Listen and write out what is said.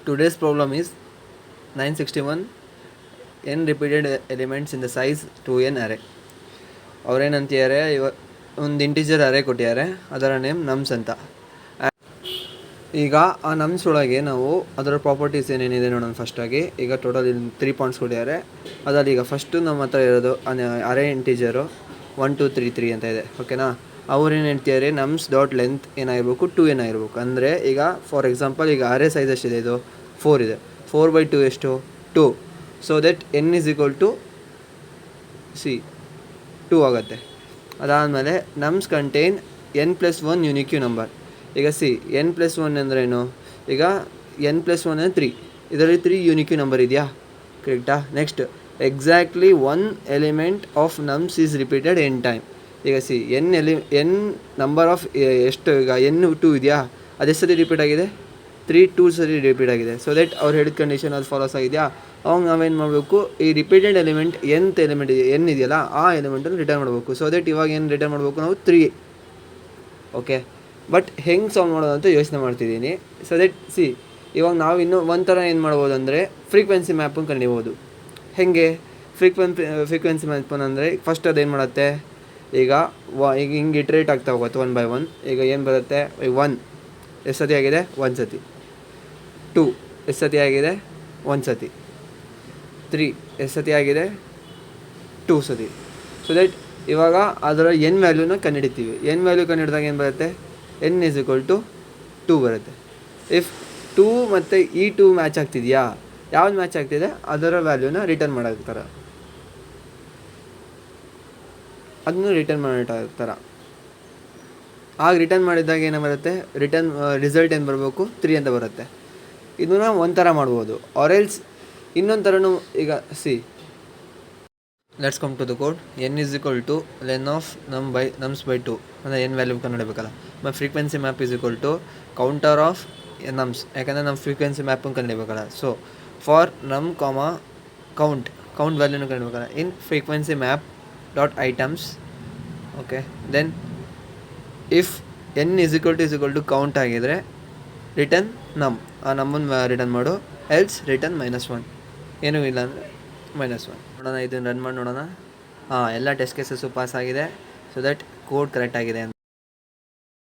Today's problem is 961 n repeated elements in the size 2n array. ಅವರೇನಂತಿದ್ದಾರೆ, ಒಂದು integer ಅರೇ ಕೊಟ್ಟಿದ್ದಾರೆ, ಅದರ name norms ಅಂತ. ಈಗ ಆ ನಮ್ಸ್ ಒಳಗೆ ನಾವು ಅದರ ಪ್ರಾಪರ್ಟೀಸ್ ಏನೇನಿದೆ ನೋಡೋಣ. ಫಸ್ಟಾಗಿ ಈಗ ಟೋಟಲ್ 3 ಪಾಯಿಂಟ್ಸ್ ಕೊಟ್ಟಿದ್ದಾರೆ. ಅದರಲ್ಲಿ ಈಗ ಫಸ್ಟು ನಮ್ಮ ಹತ್ರ ಇರೋದು ಅರೇ ಇಂಟಿಜರು 1 2 3 3 ಅಂತ ಇದೆ, ಓಕೆನಾ. ಅವ್ರೇನು ಹೇಳ್ತಿದ್ದಾರೆ, ನಮ್ಸ್ ಡಾಟ್ ಲೆಂತ್ ಏನಾಗಿರ್ಬೇಕು, 2n ಆಗಿರ್ಬೇಕು. ಅಂದರೆ ಈಗ ಫಾರ್ ಎಕ್ಸಾಂಪಲ್ ಈಗ ಅರೇ ಸೈಜ್ ಎಷ್ಟಿದೆ, ಇದು 4 ಇದೆ. 4/2 ಎಷ್ಟು, 2. So that n is equal to 2 ಆಗುತ್ತೆ. ಅದಾದಮೇಲೆ ನಮ್ಸ್ ಕಂಟೈನ್ n+1 ಯುನಿಕ್ಯೂ ನಂಬರ್. ಈಗ n+1 ಅಂದ್ರೇನು, ಈಗ n+1 ಅಂದರೆ 3, ಇದರಲ್ಲಿ 3 ಯುನಿಕ್ಯೂ ನಂಬರ್ ಇದೆಯಾ, ಕರೆಕ್ಟಾ. Next exactly 1 element of norms is repeated n time. ಈಗ n ನಂಬರ್ ಆಫ್ ಎಷ್ಟು, ಈಗ n2 ಇದೆಯಾ, ಅದೆಷ್ಟು ಸರಿ ರಿಪೀಟ್ ಆಗಿದೆ, 2 ಸರಿ ರಿಪೀಟ್ ಆಗಿದೆ. ಸೊ ದಟ್ ಅವ್ರು ಹೇಳಿದ ಕಂಡೀಷನ್ ಅದು ಫಾಲೋಸ್ ಆಗಿದೆಯಾ. ಅವಾಗ ನಾವೇನು ಮಾಡಬೇಕು, ಈ repeated element nth element n ಇದೆಯಲ್ಲ, ಆ ಎಲಿಮೆಂಟನ್ನು ರಿಟರ್ನ್ ಮಾಡಬೇಕು. ಸೊ ದಟ್ ಇವಾಗ ಏನು ರಿಟರ್ನ್ ಮಾಡಬೇಕು ನಾವು, 3. ಓಕೆ, ಬಟ್ ಹೆಂಗೆ ಸಾಲ್ವ್ ಮಾಡೋದು ಅಂತ ಯೋಚನೆ ಮಾಡ್ತಿದ್ದೀನಿ. ಸೊ ದಟ್ ಇವಾಗ ನಾವು ಇನ್ನೂ ಒಂಥರ ಏನು ಮಾಡ್ಬೋದು ಅಂದರೆ, ಫ್ರೀಕ್ವೆನ್ಸಿ ಮ್ಯಾಪನ್ನು ಕಂಡಿಬೋದು. ಹೇಗೆ ಫ್ರೀಕ್ವೆನ್ಸಿ ಮ್ಯಾಪನ್ನು ಅಂದರೆ, ಫಸ್ಟ್ ಅದೇನು ಮಾಡುತ್ತೆ, ಈಗ ಹಿಂಗೆ ಇಟ್ರೇಟ್ ಆಗ್ತಾ ಹೋಗುತ್ತೆ 1 by 1. ಈಗ ಏನು ಬರುತ್ತೆ, 1 ಎಷ್ಟು ಸತಿ ಆಗಿದೆ, 1 ಸತಿ. 2 ಎಷ್ಟು ಸತಿ ಆಗಿದೆ, 1 ಸತಿ. 3 ಎಷ್ಟು ಸತಿ ಆಗಿದೆ, 2 ಸತಿ. ಸೊ ದಟ್ ಇವಾಗ ಅದರ n ವ್ಯಾಲ್ಯೂನ ಕಂಡುಹಿಡಿತೀವಿ. n ವ್ಯಾಲ್ಯೂ ಕಂಡುಹಿಡಿದಾಗ ಏನು ಬರುತ್ತೆ, n ಇಸ್ ಈಕ್ವಲ್ ಟು 2 ಬರುತ್ತೆ. ಇಫ್ 2 ಮತ್ತು ಈ 2 ಮ್ಯಾಚ್ ಆಗ್ತಿದೆಯಾ, ಯಾವ್ದು ಮ್ಯಾಚ್ ಆಗ್ತಿದೆ ಅದರ ವ್ಯಾಲ್ಯೂನ ರಿಟರ್ನ್ ಮಾಡೋಕ್ತಾರ, ಅದನ್ನು ರಿಟರ್ನ್ ಮಾಡೋಕ್ತಾರ. ಆಗ ರಿಟರ್ನ್ ಮಾಡಿದಾಗ ಏನು ಬರುತ್ತೆ, ರಿಸಲ್ಟ್ ಏನು ಬರಬೇಕು, 3 ಅಂತ ಬರುತ್ತೆ. ಇದನ್ನ ಒಂಥರ ಮಾಡ್ಬೋದು. ಆರೆಲ್ಸ್ ಇನ್ನೊಂದು ಥರನೂ, ಈಗ let's come to the code. n is equal to len of nums by 2 ಅಂದರೆ n ವ್ಯಾಲ್ಯೂ ಕಂಡುಹಿಡಬೇಕಲ್ಲ. ಮತ್ತು frequency map is equal to counter of nums, ಯಾಕಂದರೆ ನಮ್ಮ ಫ್ರೀಕ್ವೆನ್ಸಿ ಮ್ಯಾಪನ್ನು ಕಂಡುಹಿಡಬೇಕಲ್ಲ. ಸೊ ಫಾರ್ ನಮ್ ಕೌಂಟ್ ವ್ಯಾಲ್ಯೂನ ಕಂಡುಹಿಡಬೇಕಲ್ಲ in frequency map dot items. Okay, then if n is equal to count ಆಗಿದರೆ ರಿಟರ್ನ್ ನಮ್, ಆ ನಮ್ಮನ್ನು ರಿಟರ್ನ್ ಮಾಡು. ಎಲ್ಸ್ ರಿಟರ್ನ್ -1, ಏನೂ ಇಲ್ಲ ಅಂದರೆ -1. ನೋಡೋಣ, ಇದನ್ನು ರನ್ ಮಾಡಿ ನೋಡೋಣ. ಎಲ್ಲ ಟೆಸ್ಟ್ ಕೇಸಸ್ಸು ಪಾಸ್ ಆಗಿದೆ. ಸೊ ದಟ್ ಕೋಡ್ ಕರೆಕ್ಟ್ ಆಗಿದೆ ಅಂತ.